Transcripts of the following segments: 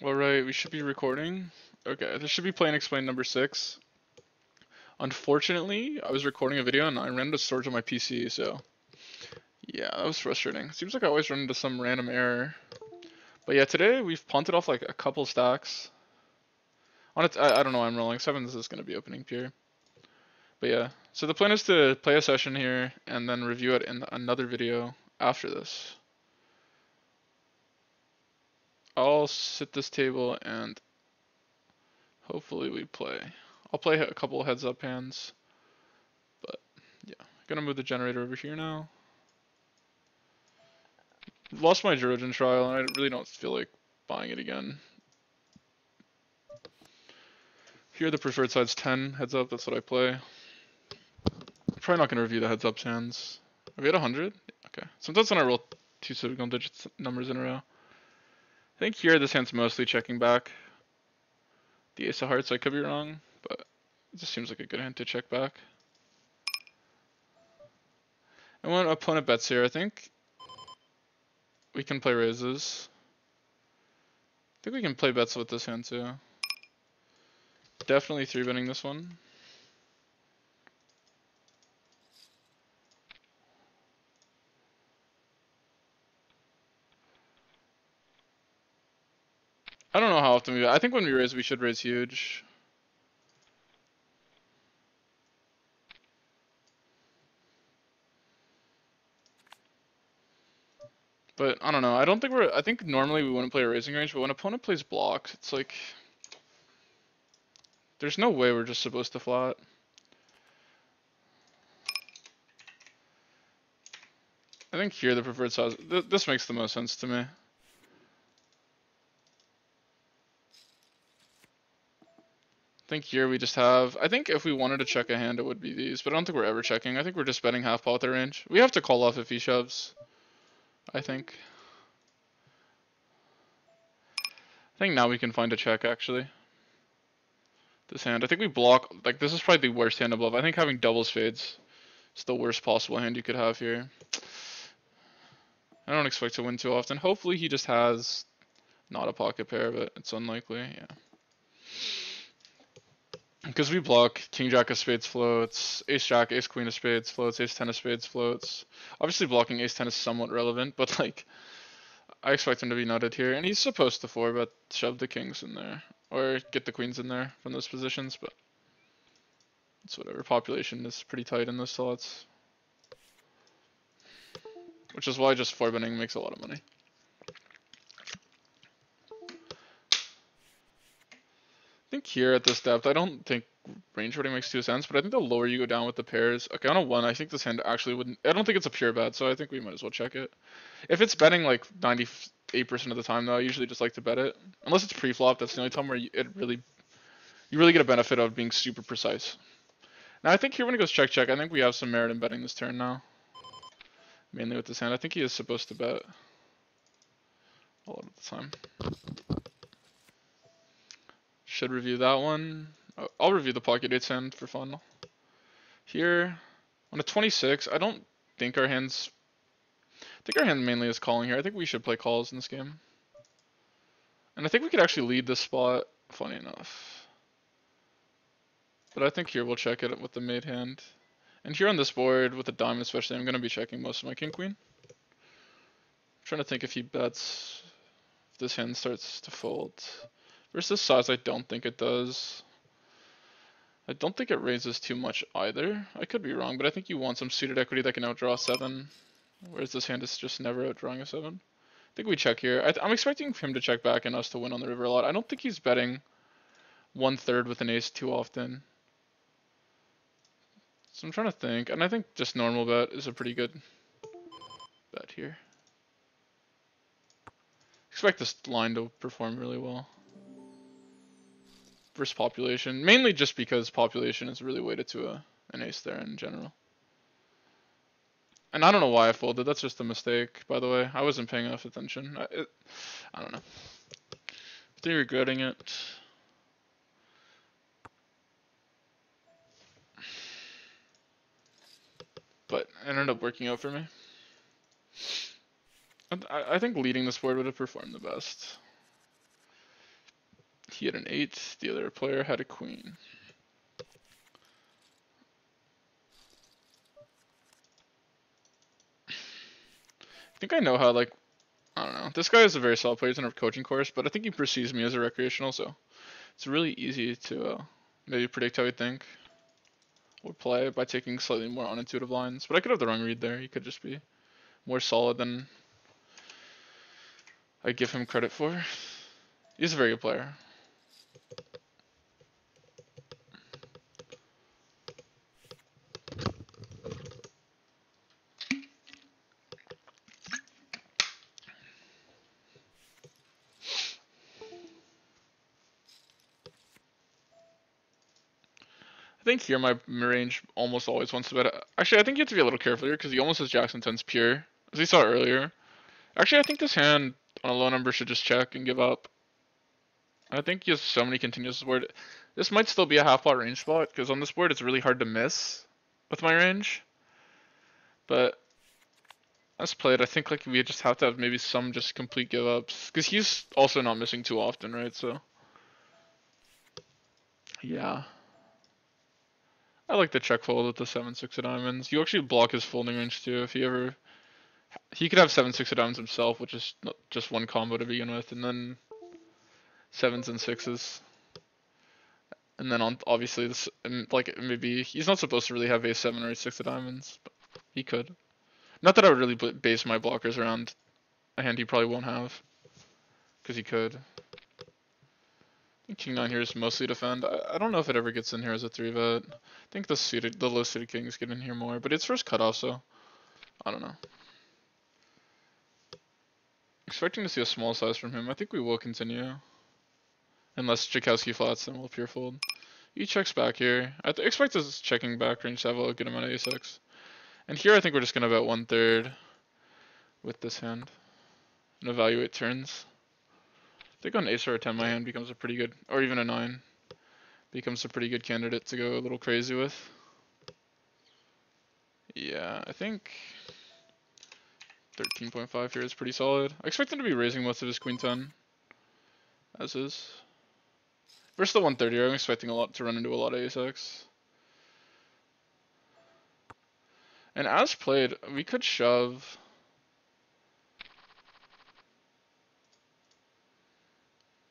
Alright, we should be recording. Okay, this should be Play and Explain number 6. Unfortunately, I was recording a video and I ran out of storage on my PC, so yeah, that was frustrating. Seems like I always run into some random error. But yeah, today we've punted off like a couple stacks. On it, I don't know why I'm rolling. 7s is going to be opening pure. But yeah, so the plan is to play a session here and then review it in another video after this. I'll sit this table and hopefully we play. I'll play a couple heads up hands. But yeah, gonna move the generator over here now. Lost my Georgian trial and I really don't feel like buying it again. Here the preferred side's 10 heads up, that's what I play. Probably not gonna review the heads up hands. Are we at 100? Okay. Sometimes when I roll two single digit numbers in a row. I think here this hand's mostly checking back the ace of hearts. I could be wrong, but it just seems like a good hand to check back. And when opponent bets here, I think we can play raises. I think we can play bets with this hand too. Definitely 3-betting this one. I don't know how often we. I think when we raise, we should raise huge. But I don't know. I don't think we're. I think normally we wouldn't play a raising range, but when opponent plays blocked, it's like there's no way we're just supposed to flat. I think here the preferred size. This makes the most sense to me. I think here we just have. I think if we wanted to check a hand, it would be these, but I don't think we're ever checking. I think we're just betting half pot with their range. We have to call off if he shoves. I think. I think now we can find a check actually. This hand. I think we block. Like this is probably the worst hand to bluff. I think having double spades is the worst possible hand you could have here. I don't expect to win too often. Hopefully he just has not a pocket pair, but it's unlikely. Yeah. Because we block King Jack of Spades floats, Ace Jack, Ace Queen of Spades floats, Ace 10 of Spades floats. Obviously blocking Ace 10 is somewhat relevant, but like I expect him to be nutted here, and he's supposed to 4-bet shove the kings in there or get the queens in there from those positions, but it's whatever. Population is pretty tight in those slots, which is why just 4-betting makes a lot of money. I think here at this depth, I don't think range rating makes too sense, but I think the lower you go down with the pairs. Okay, on a 1, I think this hand actually wouldn't. I don't think it's a pure bet, so I think we might as well check it. If it's betting like 98% of the time, though, I usually just like to bet it. Unless it's pre-flop, that's the only time where you really get a benefit of being super precise. Now I think here when it goes check check, I think we have some merit in betting this turn now. Mainly with this hand, I think he is supposed to bet a lot of the time. Should review that one. I'll review the pocket 8 hand for fun. Here, on a 26, I don't think our hands. I think our hand mainly is calling here. I think we should play calls in this game. And I think we could actually lead this spot, funny enough. But I think here we'll check it with the made hand. And here on this board, with the diamond especially, I'm going to be checking most of my king queen. I'm trying to think if he bets, if this hand starts to fold. Versus size, I don't think it does. I don't think it raises too much either. I could be wrong, but I think you want some suited equity that can outdraw 7. Whereas this hand is just never outdrawing a 7. I think we check here. I'm expecting him to check back and us to win on the river a lot. I don't think he's betting 1/3 with an ace too often. So I'm trying to think. And I think just normal bet is a pretty good bet here. Expect this line to perform really well. Versus population, mainly just because population is really weighted to an ace there in general. And I don't know why I folded, that's just a mistake, by the way. I wasn't paying enough attention. I don't know. Still regretting it. But it ended up working out for me. I think leading this board would have performed the best. He had an 8, the other player had a queen. I think I know how, like, I don't know. This guy is a very solid player. He's in a coaching course, but I think he perceives me as a recreational, so it's really easy to maybe predict how he'd think or play by taking slightly more unintuitive lines. But I could have the wrong read there. He could just be more solid than I give him credit for. He's a very good player. I think here my range almost always wants to bet. Actually, I think you have to be a little careful here because he almost has Jackson 10's pure, as we saw earlier. Actually, I think this hand on a low number should just check and give up. I think he has so many continuous board. This might still be a half pot range spot because on this board it's really hard to miss with my range. But as played, I think like we just have to have maybe some just complete give ups because he's also not missing too often, right? So yeah. I like the check fold with the 7-6 of diamonds. You actually block his folding range too if he ever. He could have 7-6 of diamonds himself, which is not just one combo to begin with, and then 7s and 6s. And then on obviously this, like maybe he's not supposed to really have a7 or a6 of diamonds, but he could. Not that I would really base my blockers around a hand he probably won't have, because he could. King 9 here is mostly defend. I don't know if it ever gets in here as a 3-bet. I think the low suited kings get in here more, but it's first cutoff, so I don't know. Expecting to see a small size from him. I think we will continue. Unless Jakowski flats, then we'll pure fold. He checks back here. I expect this checking back range to have a good amount of a6. And here I think we're just going to bet 1/3 with this hand. And evaluate turns. I think on ace or a 10 my hand becomes a pretty good, or even a 9, becomes a pretty good candidate to go a little crazy with. Yeah, I think 13.5 here is pretty solid. I expect him to be raising most of his queen 10, as is. Versus the 130, I'm expecting a lot to run into a lot of ace-x. And as played, we could shove.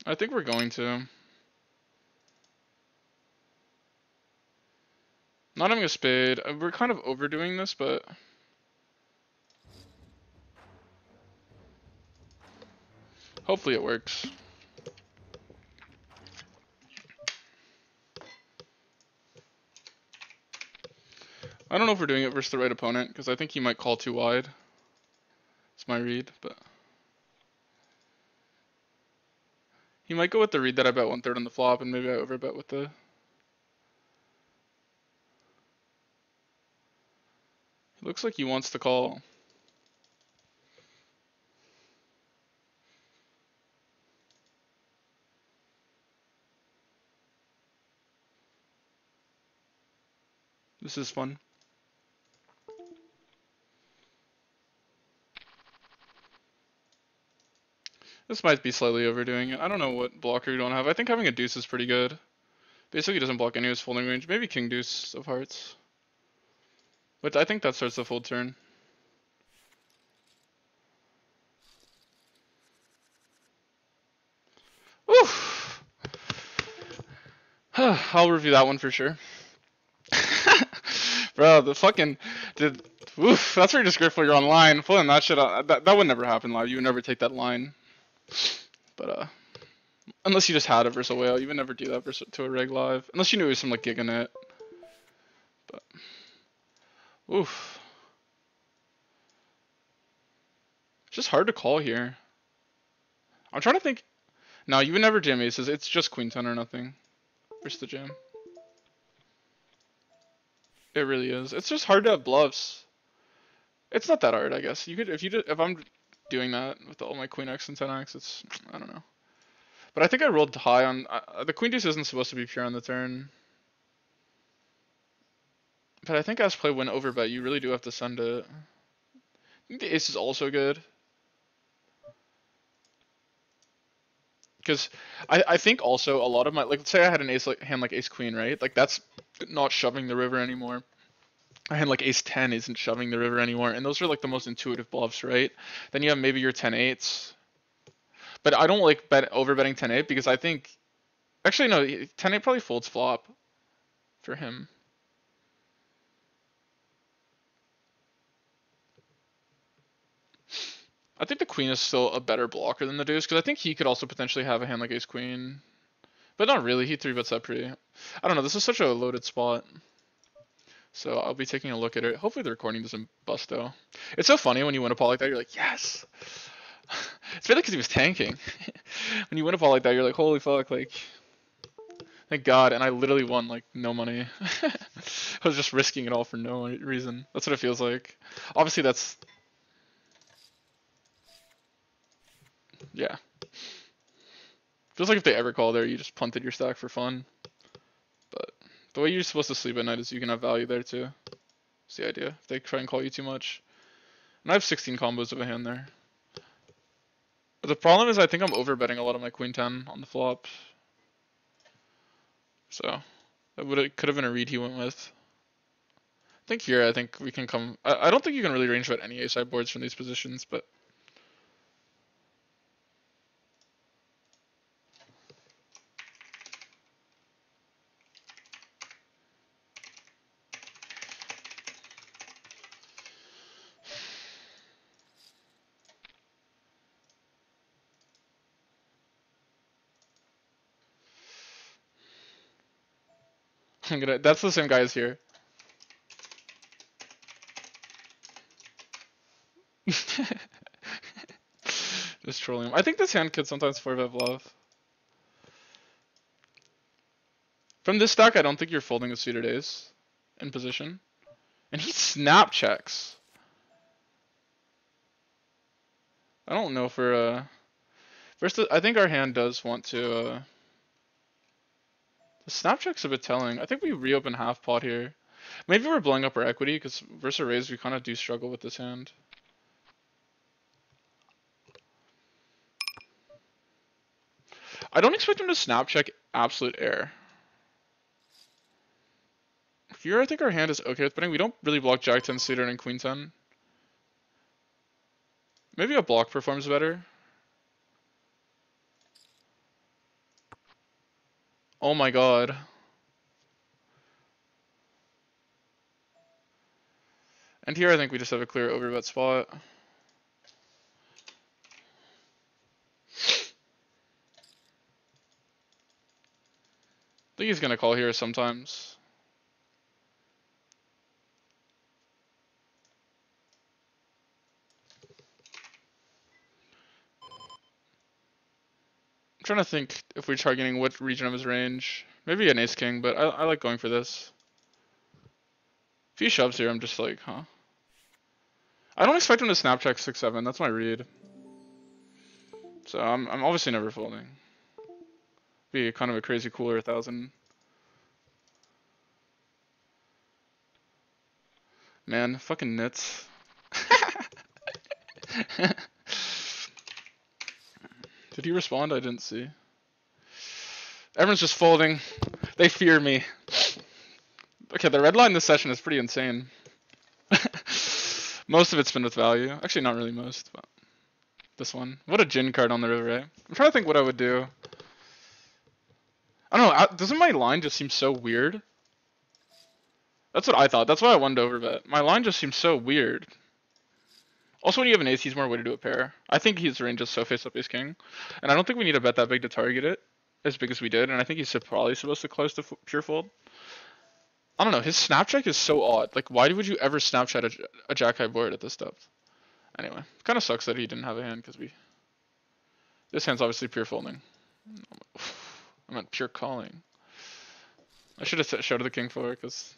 I think we're going to. Not having a spade. We're kind of overdoing this, but hopefully it works. I don't know if we're doing it versus the right opponent, because I think he might call too wide. It's my read, but he might go with the read that I bet 1/3 on the flop, and maybe I overbet with the. It looks like he wants to call. This is fun. This might be slightly overdoing it. I don't know what blocker you don't have. I think having a deuce is pretty good. Basically, he doesn't block any of his folding range. Maybe king deuce of hearts. But I think that starts the fold turn. Oof. I'll review that one for sure. Bro, the fucking oof, that's pretty disgraceful. You're online. Pulling that shit out. That would never happen live. You would never take that line. But unless you just had it versus a whale, you would never do that versus to a reg live. Unless you knew it was some like gig in it. But oof. It's just hard to call here. I'm trying to think. No, you would never jam aces. It's just queen 10 or nothing versus the jam. It really is. It's just hard to have bluffs. It's not that hard, I guess. You could if I'm doing that with all my queen x and 10x. It's I don't know. But I think I rolled high on the queen deuce isn't supposed to be pure on the turn. But I think as play when overbet, you really do have to send it. I think the ace is also good. Because I think also a lot of my, like, let's say I had an ace like hand like ace queen, right? Like that's not shoving the river anymore. A hand like ace 10 isn't shoving the river anymore, and those are like the most intuitive bluffs, right? Then you have maybe your 10-8s. But I don't like over betting 10-8 because I think actually no, 10-8 probably folds flop for him. I think the queen is still a better blocker than the deuce because I think he could also potentially have a hand like ace queen. But not really, he 3-bets that pretty. I don't know, this is such a loaded spot. So I'll be taking a look at it. Hopefully the recording doesn't bust though. It's so funny when you win a pot like that, you're like, yes! It's really because he was tanking. When you win a pot like that, you're like, holy fuck, like, thank God. And I literally won like no money. I was just risking it all for no reason. That's what it feels like. Obviously that's, yeah. Feels like if they ever call there, you just punted your stack for fun. But the way you're supposed to sleep at night is you can have value there too. That's the idea. If they try and call you too much. And I have 16 combos of a hand there. But the problem is I think I'm overbetting a lot of my queen 10 on the flop. So that could have been a read he went with. I think here I think we can come. I don't think you can really range bet any ace-high boards from these positions, but I'm gonna. That's the same guy as here. Just trolling him. I think this hand could sometimes 4-bet bluff. From this stack, I don't think you're folding a suited ace in position. And he snap checks. I don't know for first I think our hand does want to the snap check's a bit telling. I think we reopen half pot here. Maybe we're blowing up our equity because versus a raise we kind of do struggle with this hand. I don't expect him to snap check absolute air. Here I think our hand is okay with betting. We don't really block Jack 10 suited and Queen 10. Maybe a block performs better. Oh my god. And here I think we just have a clear overbet spot. I think he's gonna call here sometimes. I'm trying to think if we're targeting what region of his range. Maybe an ace king, but I like going for this. If he shoves here, I'm just like, huh? I don't expect him to snap check 6-7. That's my read. So I'm obviously never folding. Be kind of a crazy cooler 1,000. Man, fucking nits. Did he respond? I didn't see. Everyone's just folding. They fear me. Okay, the red line this session is pretty insane. Most of it's been with value. Actually, not really most, but this one. What a gin card on the river, eh? I'm trying to think what I would do. I don't know. Doesn't my line just seem so weird? That's what I thought. That's why I wanted to overbet. My line just seems so weird. Also, when you have an ace, he's more weighted to a pair. I think his range is so face up ace king, and I don't think we need to bet that big to target it as big as we did. And I think he's probably supposed to close to pure fold. I don't know. His snap check is so odd. Like, why would you ever Snapchat a jack high board at this depth? Anyway, kind of sucks that he didn't have a hand because this hand's obviously pure folding. I meant pure calling. I should have showed the king for because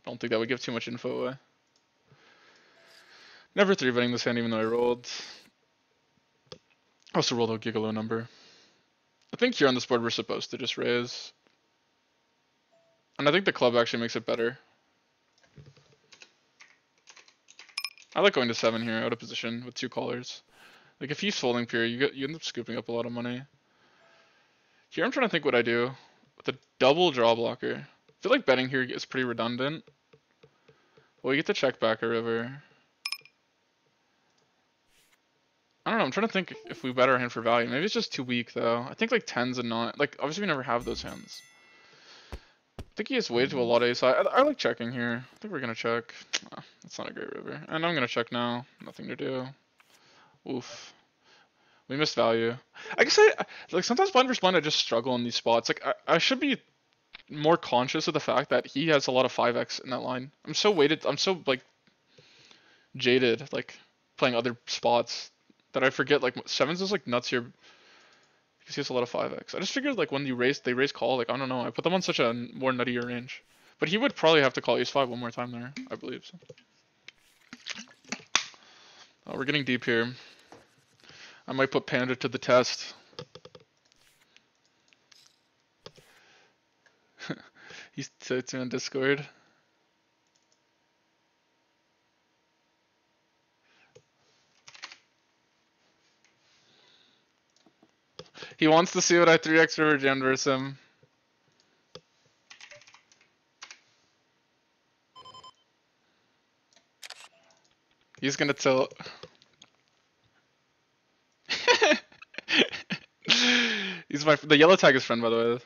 I don't think that would give too much info away. Never 3-betting this hand even though I rolled. I also rolled a gigolo number. I think here on this board we're supposed to just raise. And I think the club actually makes it better. I like going to 7 here out of position with 2 callers. Like if he's folding pure, you end up scooping up a lot of money. Here I'm trying to think what I do with a double draw blocker. I feel like betting here is pretty redundant. Well, we get to check back a river. I don't know, I'm trying to think if we bet our hand for value. Maybe it's just too weak though. I think like 10s and 9, like obviously we never have those hands. I think he has way too a lot of ace high. I like checking here. I think we're gonna check. That's not a great river. And I'm gonna check now. Nothing to do. Oof. We missed value. I guess I like sometimes blind versus blind I just struggle in these spots. Like I should be more conscious of the fact that he has a lot of 5x in that line. I'm so weighted. I'm so like jaded like playing other spots that I forget like sevens is like nuts here because he has a lot of 5x. I just figured like when they raise call, like I don't know, I put them on such a more nuttier range. But he would probably have to call ace 5 one more time there, I believe. So. Oh, we're getting deep here. I might put Panda to the test. He's said to on Discord. He wants to see what I 3x river jammed versus him. He's gonna tilt. He's the yellow tag is friend, by the way.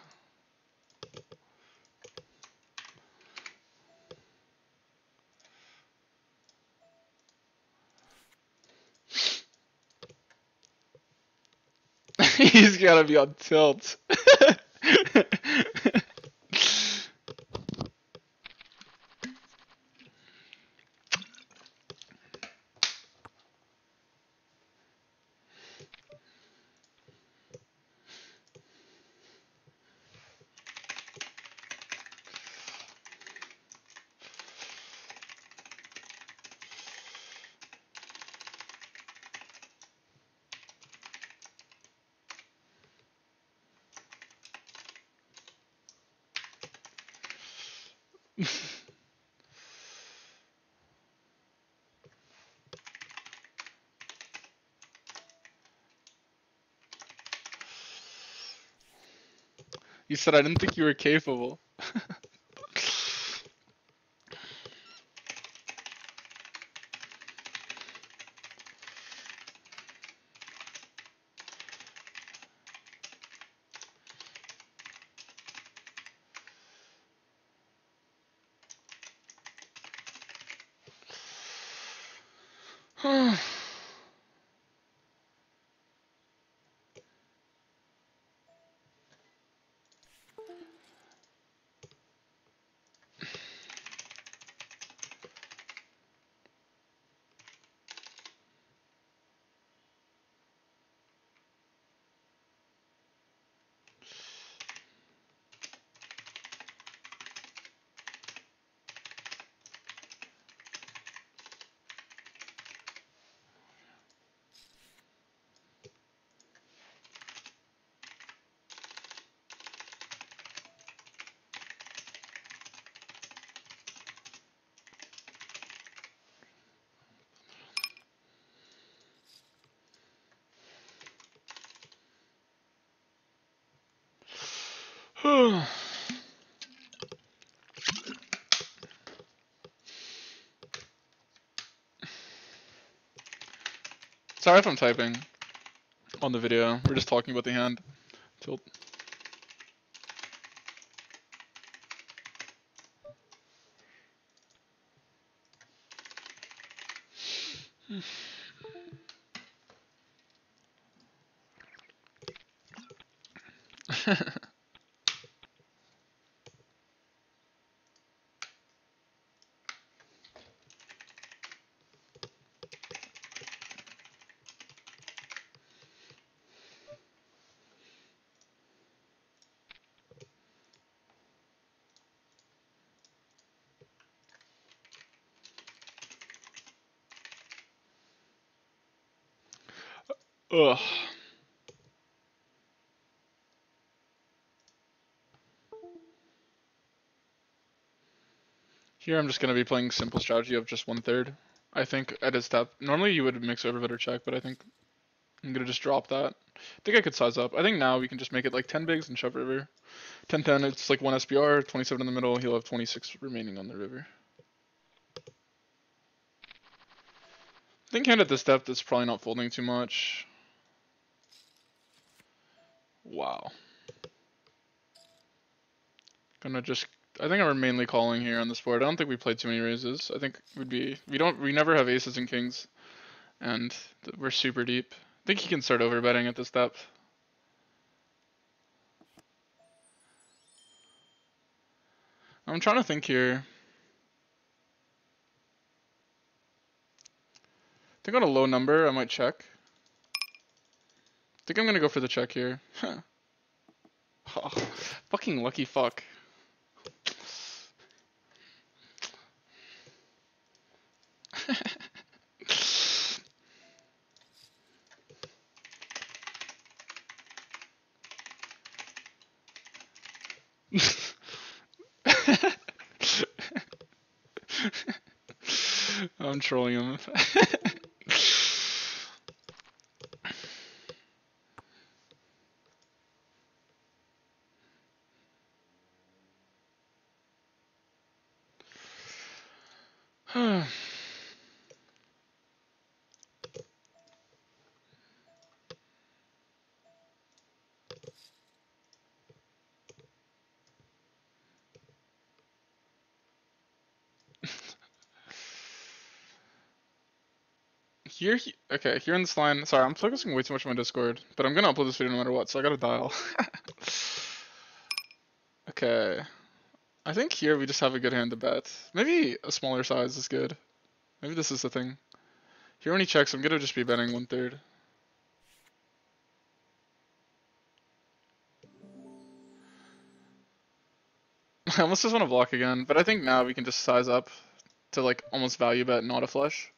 He's gotta be on tilt. You said I didn't think you were capable. Sorry if I'm typing on the video. We're just talking about the hand. Tilt. Ugh. Here I'm just gonna be playing simple strategy of just 1/3. I think at his step. Normally you would mix overbet or check, but I think I'm gonna just drop that. I think I could size up. I think now we can just make it like 10 bigs and shove river. 10-10, it's like 1 SPR, 27 in the middle, he'll have 26 remaining on the river. I think hand at this depth is probably not folding too much. Wow. Gonna just, I think I'm mainly calling here on this board. I don't think we played too many raises. I think we never have aces and kings, and we're super deep. I think he can start overbetting at this depth. I'm trying to think here. I think on a low number, I might check. I think I'm gonna go for the check here. Oh, fucking lucky fuck. I'm trolling him. Okay, here in this line. Sorry, I'm focusing way too much on my Discord, but I'm gonna upload this video no matter what, so I gotta dial. Okay, I think here we just have a good hand to bet. Maybe a smaller size is good. Maybe this is the thing. Here when he checks, I'm gonna just be betting 1/3. I almost just want to block again, but I think now we can just size up to like almost value bet, not a flush.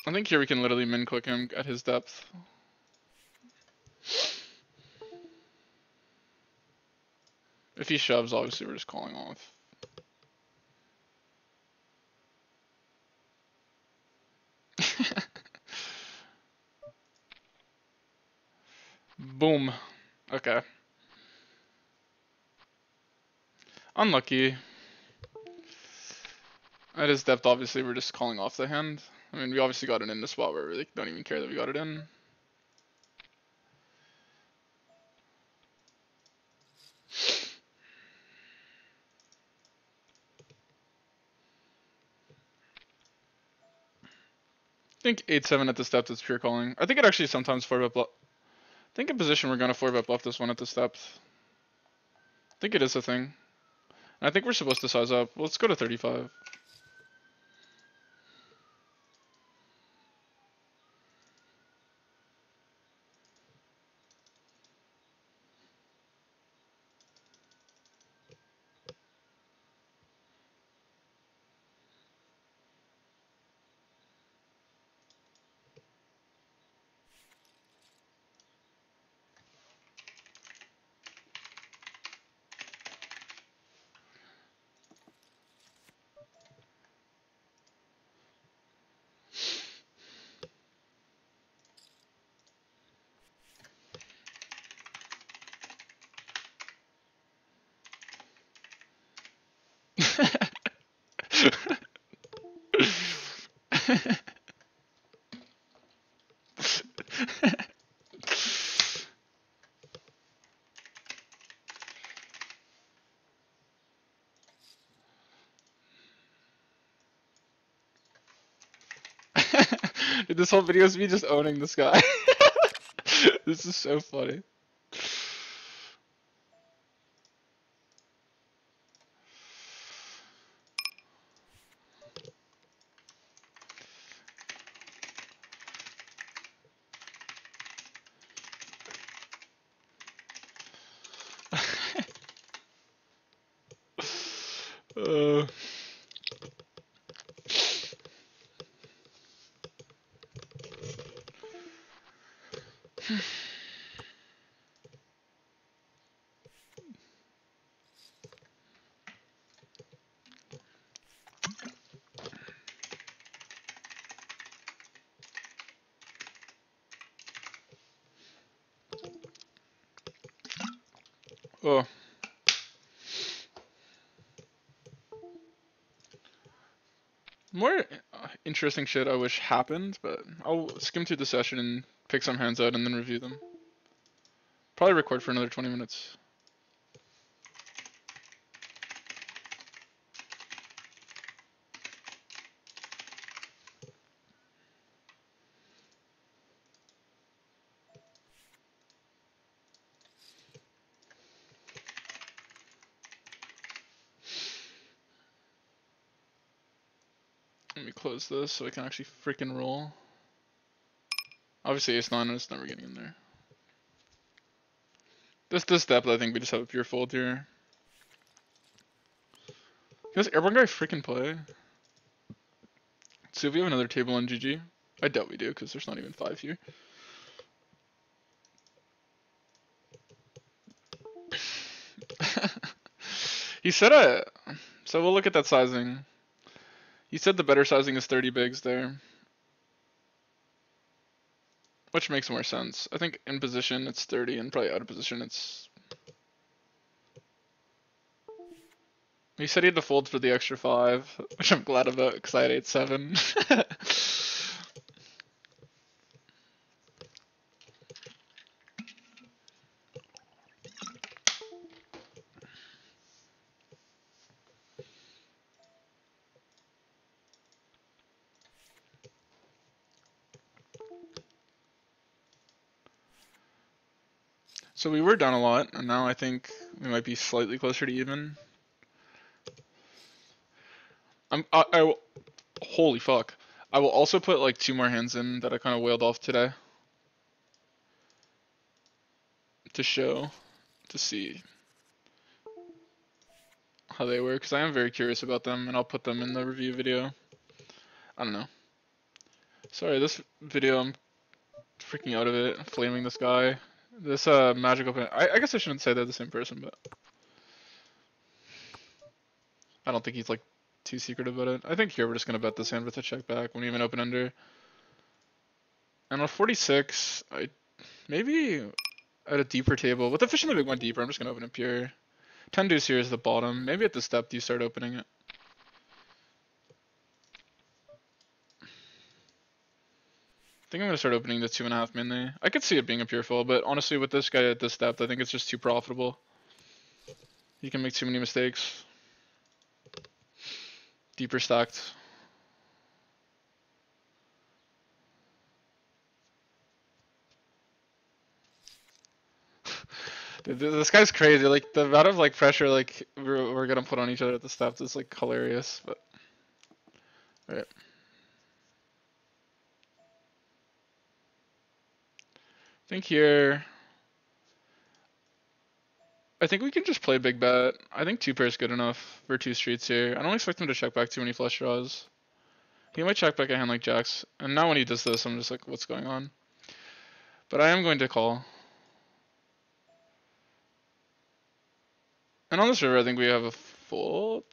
I think here we can literally min click him at his depth. If he shoves, obviously we're just calling off. Boom. Okay. Unlucky. At his depth, obviously we're just calling off the hand. I mean, we obviously got it in the spot where we really don't even care that we got it in. I think 8-7 at this depth is pure calling. I think it actually sometimes 4-bet bluff. I think in position we're gonna 4-bet bluff this one at this depth. I think it is a thing. And I think we're supposed to size up. Let's go to 35. Dude, this whole video is me just owning this guy. This is so funny. uh... Oh. More interesting shit I wish happened, but I'll skim through the session and pick some hands out and then review them. Probably record for another 20 minutes. Let me close this so I can actually freaking roll. Obviously ace 9 is never getting in there. This depth, I think we just have a pure fold here. Does airborne guy freaking play? See if we have another table on GG. I doubt we do, because there's not even 5 here. He said so we'll look at that sizing. He said the better sizing is 30 bigs there. Which makes more sense. I think in position it's 30 and probably out of position it's... He said he had to fold for the extra 5, which I'm glad about because I had 8-7. So we were down a lot, and now I think we might be slightly closer to even. Holy fuck. I will also put like 2 more hands in that I kind of whaled off today. To show, to see how they were, because I am very curious about them, and I'll put them in the review video. I don't know. Sorry, this video, I'm freaking out of it, flaming this guy. This magical pen. I guess I shouldn't say they're the same person, but I don't think he's like too secretive about it. I think here we're just gonna bet this hand with a check back when we even open under. And on 46, I maybe at a deeper table with the fish in the big one deeper. I'm just gonna open it pure. 10 deuce here is the bottom. Maybe at the step you start opening it. I think I'm gonna start opening the 2.5 mainly. I could see it being a pure fold, but honestly, with this guy at this depth, I think it's just too profitable. You can make too many mistakes. Deeper stacked. Dude, this guy's crazy. Like the amount of like pressure like we're gonna put on each other at the steps is like hilarious. But all right. I think here. I think we can just play big bet. I think 2 pairs good enough for 2 streets here. I don't expect him to check back too many flush draws. He might check back a hand like jacks. And now when he does this, I'm just like, what's going on? But I am going to call. And on this river, I think we have a fold.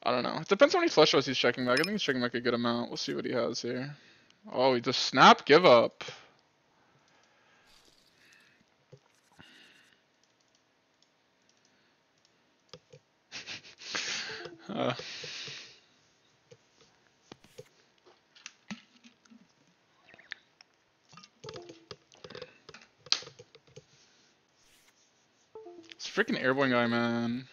I don't know. It depends on how many flush draws he's checking back. I think he's checking back a good amount. We'll see what he has here. Oh, he just snap give up. This freaking airborne guy, man.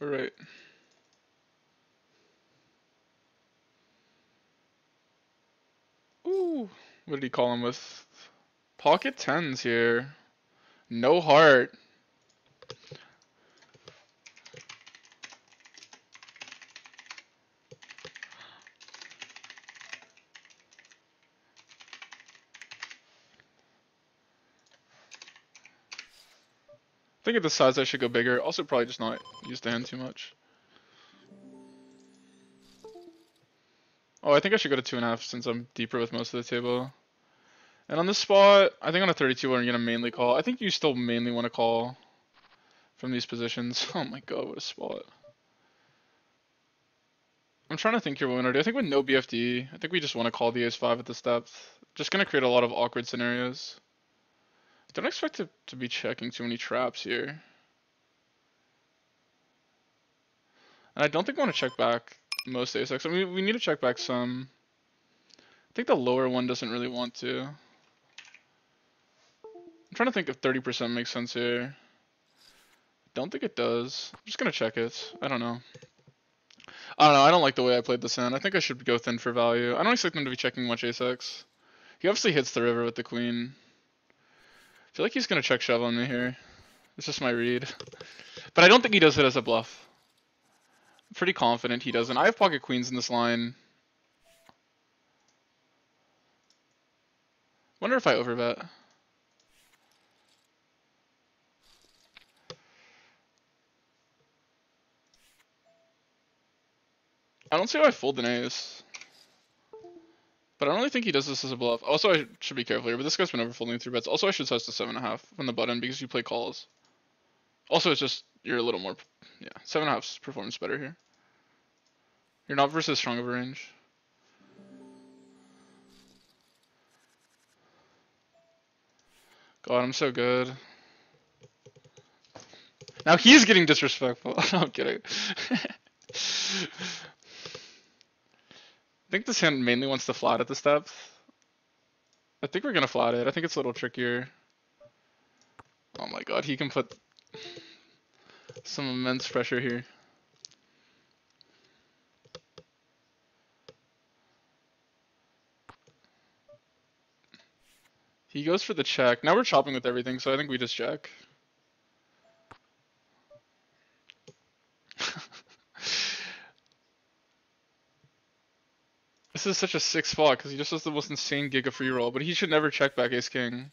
Alright. Ooh. What did he call him with? Pocket 10s here. No heart. I think at this size I should go bigger. Also probably just not use the hand too much. Oh, I think I should go to 2.5 since I'm deeper with most of the table. And on this spot, I think on a 32 we're gonna mainly call. I think you still mainly want to call from these positions. Oh my god, what a spot. I'm trying to think here what we want to do. I think with no BFD, I think we just want to call the ace-5 at this depth. Just going to create a lot of awkward scenarios. Don't expect it to be checking too many traps here. And I don't think I want to check back most ace-X. I mean, we need to check back some. I think the lower one doesn't really want to. I'm trying to think if 30% makes sense here. Don't think it does. I'm just going to check it. I don't know. I don't like the way I played this hand. I think I should go thin for value. I don't expect them to be checking much ace-X. He obviously hits the river with the queen. I feel like he's going to check shove on me here. It's just my read. But I don't think he does it as a bluff. I'm pretty confident he doesn't. I have pocket queens in this line. Wonder if I overbet. I don't see why I fold an ace. But I don't really think he does this as a bluff. Also, I should be careful here, but this guy's been overfolding 3 bets. Also, I should size to 7.5 from the button because you play calls. Also, it's just, you're a little more, yeah, 7.5's performance better here. You're not versus strong of a range. God, I'm so good. Now he's getting disrespectful. No, I'm kidding. I think this hand mainly wants to flat at this depth. I think we're gonna flat it. I think it's a little trickier. Oh my god, he can put some immense pressure here. He goes for the check. Now we're chopping with everything, so I think we just check. This is such a sick spot because he just has the most insane giga free roll, but he should never check back ace king.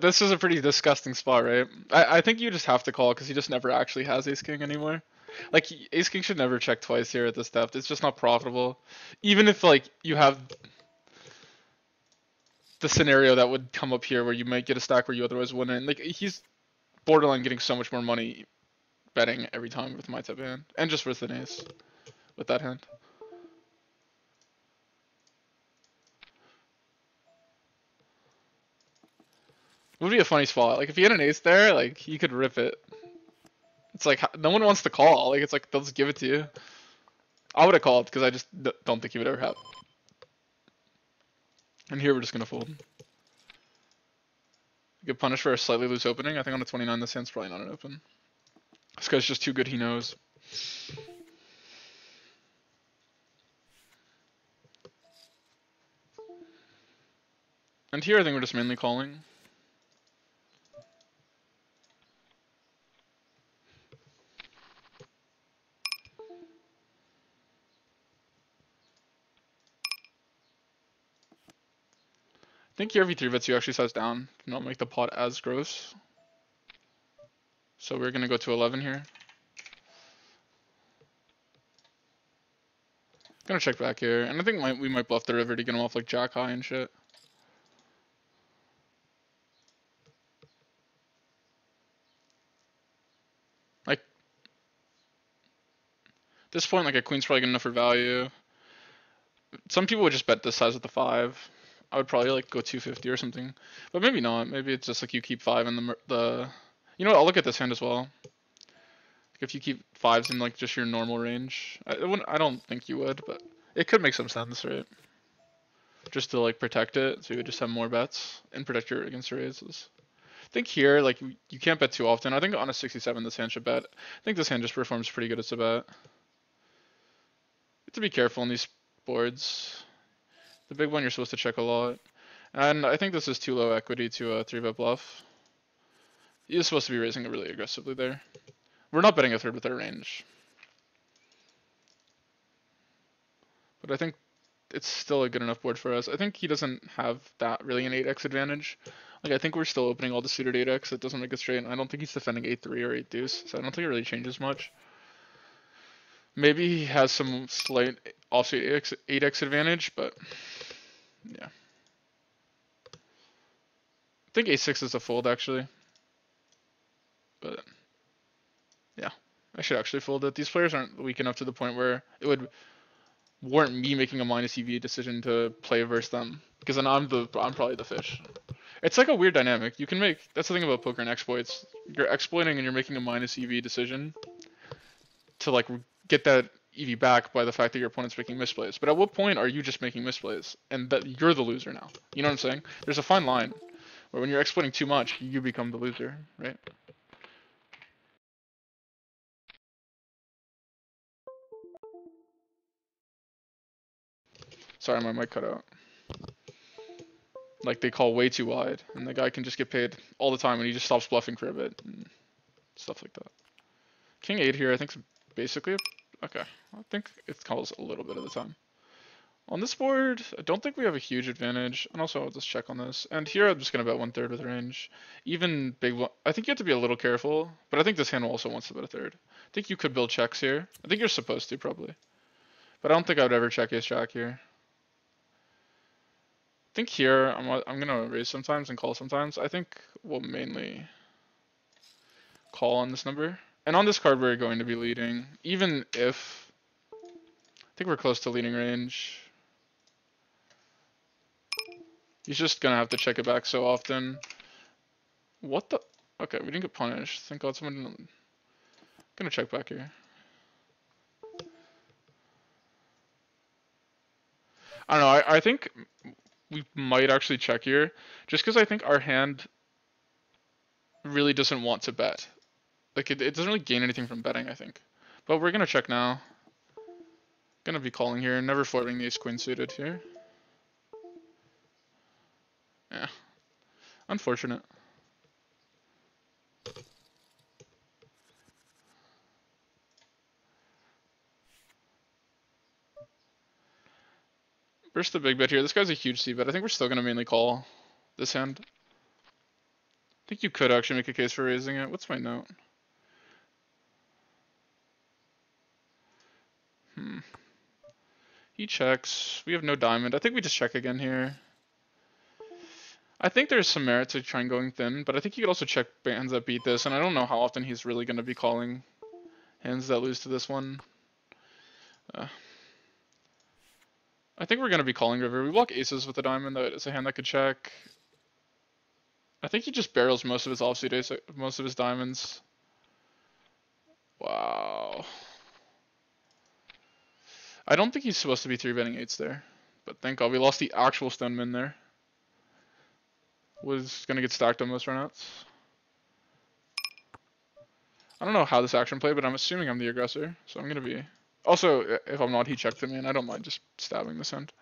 This is a pretty disgusting spot, right? I think you just have to call because he just never actually has ace king anymore. Like ace king should never check twice here at this depth. It's just not profitable. Even if like you have the scenario that would come up here where you might get a stack where you otherwise wouldn't. Like he's borderline getting so much more money betting every time with my type of hand, and just with an ace with that hand. It would be a funny spot. Like if he had an ace there, like he could rip it. It's like no one wants to call. Like it's like they'll just give it to you. I would have called because I just don't think he would ever have. And here we're just gonna fold. Get punished for a slightly loose opening. I think on a 29 this hand's probably not an open. This guy's just too good, he knows. And here I think we're just mainly calling. I think here every 3 bets you actually size down to not make the pot as gross. So we're gonna go to 11 here. Gonna check back here, and I think we might bluff the river to get him off like jack high and shit. Like at this point, like a queen's probably good enough for value. Some people would just bet this size with the 5. I would probably like go 250 or something, but maybe not. Maybe it's just like you keep 5 in the. You know what? I'll look at this hand as well. Like if you keep 5s in like just your normal range, I don't think you would, but it could make some sense, right? Just to like protect it, so you would just have more bets and protect your against your raises. I think here, like you can't bet too often. I think on a 67, this hand should bet. I think this hand just performs pretty good as a bet. You have to be careful on these boards. The big one you're supposed to check a lot. And I think this is too low equity to a 3-bet bluff. He is supposed to be raising it really aggressively there. We're not betting a third with our range. But I think it's still a good enough board for us. I think he doesn't have that really an 8x advantage. Like, I think we're still opening all the suited 8x. It doesn't make it straight. And I don't think he's defending 8-3 or 8 deuce. So I don't think it really changes much. Maybe he has some slight offsuit 8x advantage, but yeah. I think a6 is a fold actually. But yeah, I should actually fold it. These players aren't weak enough to the point where it would warrant me making a minus EV decision to play versus them. Because then I'm probably the fish. It's like a weird dynamic. You can make, that's the thing about poker and exploits. You're exploiting and you're making a minus EV decision to like get that EV back by the fact that your opponent's making misplays. But at what point are you just making misplays and that you're the loser now? You know what I'm saying? There's a fine line where when you're exploiting too much, you become the loser, right? Sorry, my mic cut out. Like they call way too wide, and the guy can just get paid all the time, and he just stops bluffing for a bit, and stuff like that. King 8 here, I think, is basically okay. I think it calls a little bit of the time. On this board, I don't think we have a huge advantage, and also I'll just check on this. And here I'm just gonna bet 1/3 with range. Even big, I think you have to be a little careful, but I think this hand also wants to bet a third. I think you could build checks here. I think you're supposed to probably, but I don't think I would ever check ace jack here. I think here I'm gonna raise sometimes and call sometimes. I think we'll mainly call on this number. And on this card we're going to be leading, even if I think we're close to leading range. He's just gonna have to check it back so often. What the? Okay, we didn't get punished. Thank God someone didn't. Gonna check back here. I don't know. I think we might actually check here, just because I think our hand really doesn't want to bet. Like it doesn't really gain anything from betting, I think. But we're gonna check now. Gonna be calling here, never folding the ace queen suited here. Yeah, unfortunate. Burst the big bet here. This guy's a huge C bet. I think we're still gonna mainly call this hand. I think you could actually make a case for raising it. What's my note? He checks. We have no diamond. I think we just check again here. I think there's some merit to trying going thin, but I think you could also check hands that beat this, and I don't know how often he's really going to be calling hands that lose to this one. I think we're going to be calling river. We block aces with a diamond. That is a hand that could check. I think he just barrels most of his offsuit ace, most of his diamonds. Wow. I don't think he's supposed to be 3-betting 8s there, but thank God we lost the actual stone min there. Was going to get stacked on most runouts. I don't know how this action played, but I'm assuming I'm the aggressor, so I'm going to be... Also, if I'm not, he checked to me, and I don't mind just stabbing this hand.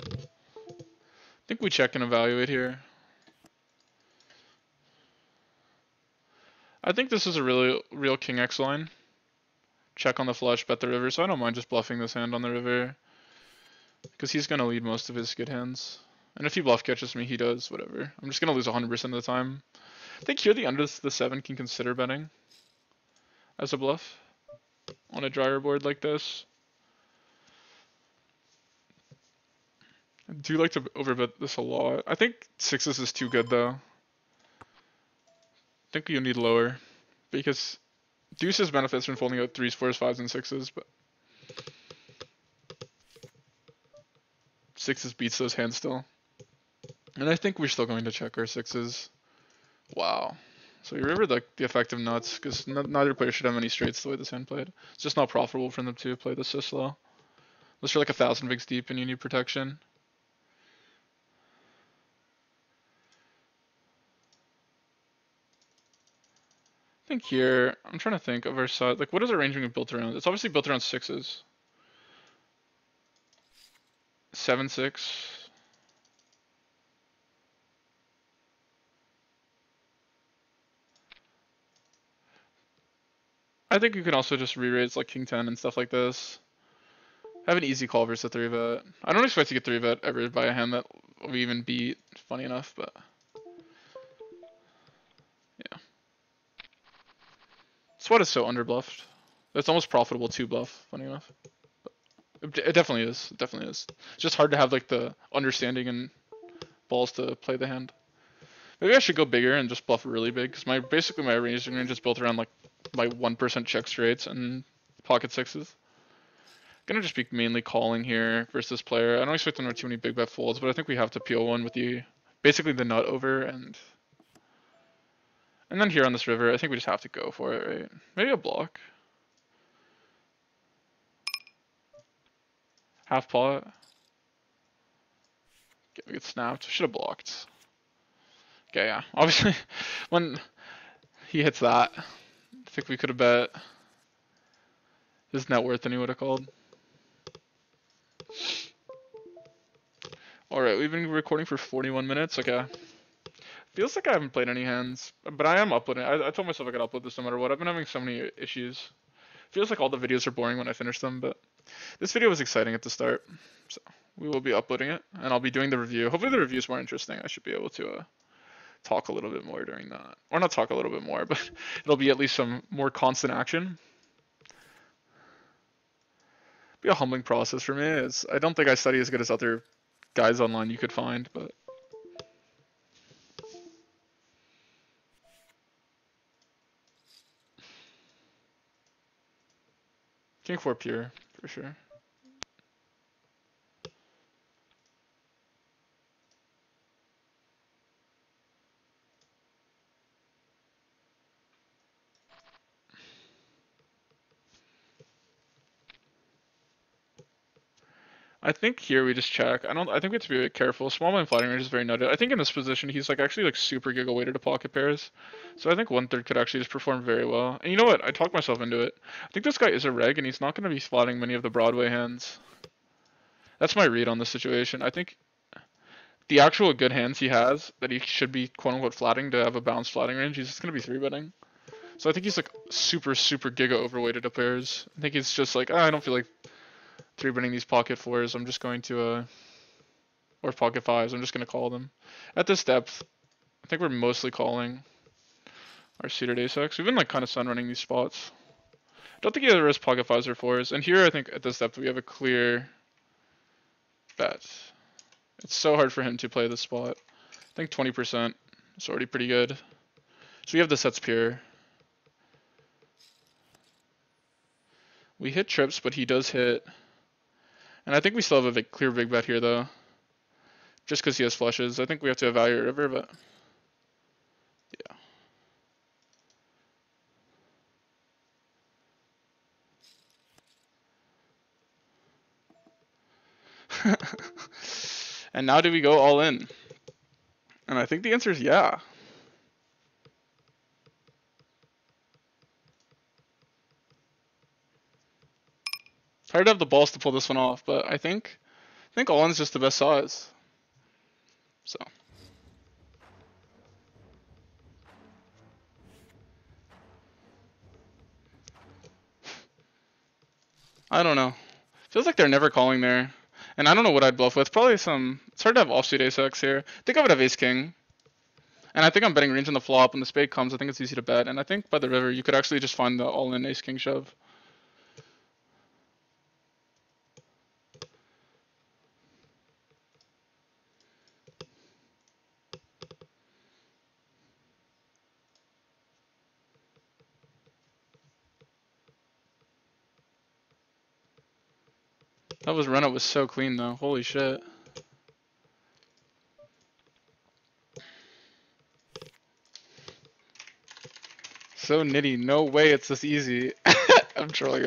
I think we check and evaluate here. I think this is a real King X line. Check on the flush, bet the river, so I don't mind just bluffing this hand on the river. Because he's going to lead most of his good hands. And if he bluff catches me, he does, whatever. I'm just going to lose 100% of the time. I think here the under the 7 can consider betting as a bluff on a drier board like this. I do like to overbet this a lot. I think 6s is too good though. I think you need lower because deuces benefits from folding out 3s, 4s, 5s, and 6s, but 6s beats those hands still. And I think we're still going to check our 6s. Wow. So you remember the effect of nuts, because neither player should have any straights the way this hand played. It's just not profitable for them to play this so slow. Unless you're like 1,000 bigs deep and you need protection. I think here, I'm trying to think of our side. Like, what is our arrangement built around? It's obviously built around 6s. 7-6. I think you can also just re-raise like king 10 and stuff like this. Have an easy call versus a 3-bet. I don't expect to get 3-bet ever by a hand that we even beat, funny enough, but yeah. Sweat is so underbluffed. It's almost profitable to bluff, funny enough. It definitely is. It definitely is. It's just hard to have like the understanding and balls to play the hand. Maybe I should go bigger and just bluff really big, because basically my raising range is built around like my 1% check straights and pocket sixes. Gonna just be mainly calling here versus this player. I don't expect them to have too many big bet folds, but I think we have to peel one with basically the nut over and then here on this river, I think we just have to go for it, right? Maybe a block. Half pot. Okay, we get snapped. Should have blocked. Okay, yeah. Obviously, when he hits that, I think we could have bet his net worth and he would have called. Alright, we've been recording for 41 minutes. Okay. Feels like I haven't played any hands, but I am uploading. I told myself I could upload this no matter what. I've been having so many issues. Feels like all the videos are boring when I finish them, but this video was exciting at the start. So we will be uploading it, and I'll be doing the review. Hopefully the review is more interesting. I should be able to talk a little bit more during that. Or not talk a little bit more, but it'll be at least some more constant action. Be a humbling process for me. I don't think I study as good as other guys online you could find, but King 4 pure, for sure. I think here we just check. I think we have to be a bit careful. Small blind flatting range is very nutted. I think in this position he's like actually like super giga weighted to pocket pairs. So I think 1/3 could actually just perform very well. And you know what? I talked myself into it. I think this guy is a reg and he's not gonna be flatting many of the Broadway hands. That's my read on the situation. I think the actual good hands he has that he should be quote unquote flatting to have a balanced flatting range, he's just gonna be 3-betting. So I think he's like super giga overweighted to pairs. I think he's just like, I don't feel like 3-betting these pocket 4s. I'm just going to or pocket 5s. I'm just going to call them. At this depth, I think we're mostly calling our suited ace-x. We've been like kind of sun running these spots. I don't think he ever has pocket 5s or 4s. And here I think at this depth we have a clear bet. It's so hard for him to play this spot. I think 20% is already pretty good. So we have the sets pure. We hit trips, but he does hit. And I think we still have a clear big bet here though. Just because he has flushes. I think we have to evaluate river, but yeah. And now do we go all in? And I think the answer is yeah. It's hard to have the balls to pull this one off, but I think all in is just the best size. So. I don't know. Feels like they're never calling there. And I don't know what I'd bluff with. Probably some. It's hard to have offsuit ace-x here. I think I would have ace-king. And I think I'm betting range on the flop. When the spade comes, I think it's easy to bet. And I think by the river, you could actually just find the all-in ace-king shove. That run up was so clean though. Holy shit. So nitty. No way it's this easy. I'm trolling.